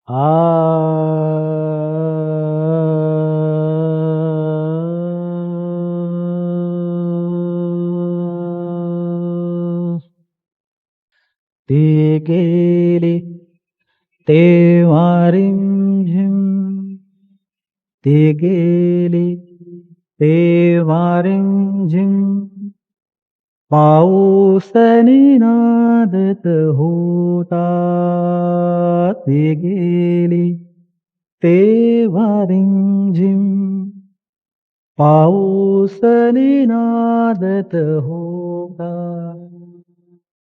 आ ते गेले तेव्हा रिमझिम ते गेले तेव्हा रिमझिम पाऊसनी नादत होता ते गेले तेव्हा रिमझिम पाऊसनी नादत होता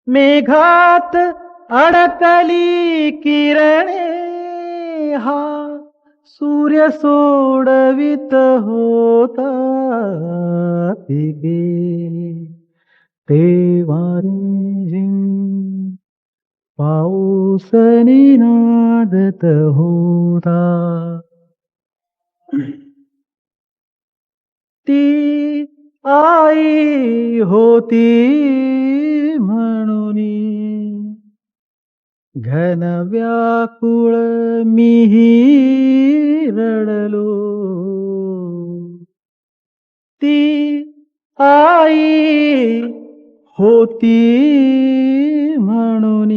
मेघात अडकली किरणे हा सूर्य सोडवित होता ते गेले तेव्हा रिमझिम पाऊसनी नादत होता ती आई होती म्हणून घन व्याकुळ मीही रडलो ती आई होती म्हणून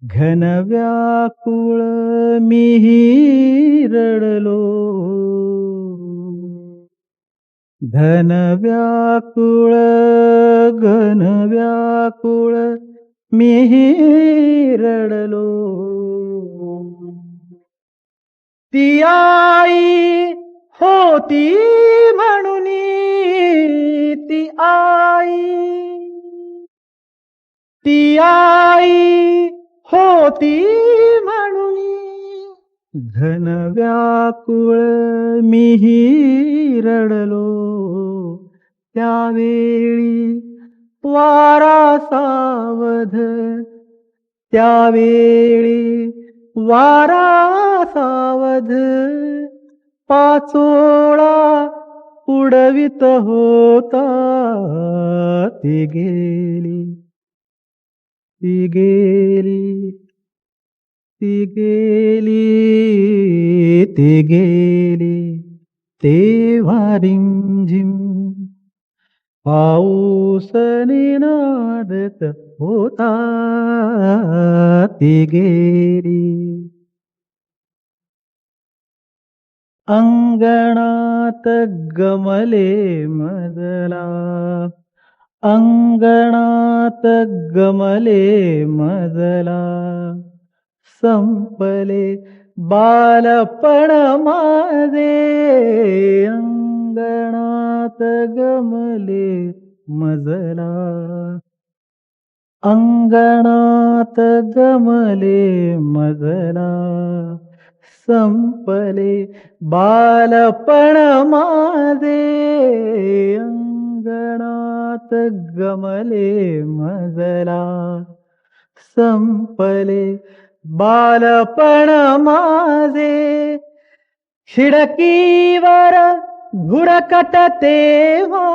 घन व्याकुळ मीही रडलो घन व्याकुळ घन व्याकुळ मीही रडलो ती आई होती म्हणून ती आई होती म्हणून घन व्याकुळ मीही रडलो त्यावेळी वारा सावध त्यावेळी वारा सावध पाचोळा उडवित होता ती गेली ती गेली ती गेली ती गेली तेव्हा रिमझिम पाऊसनी नादत होता ती गेली अंगणात गमले मजला अंगणात गमले मजला संपले बालपण माझे अंगणात गमले मजला अंगणात गमले मजला संपले बालपण माझे अंगणात गमले मजला संपले बालपण माझे खिडकीवर घुरकत तेव्हा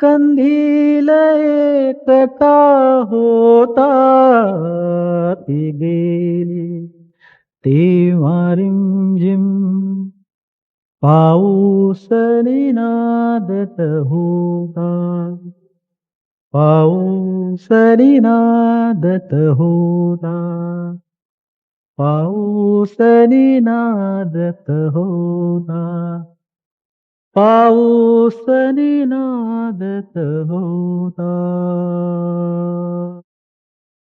कंदील एकटा होता ती गेली तेव्हा रिमझिम पाऊसनी नादत होता पाऊसनी नादत होता पाऊसनी नादत होता पाऊसनी नादत होता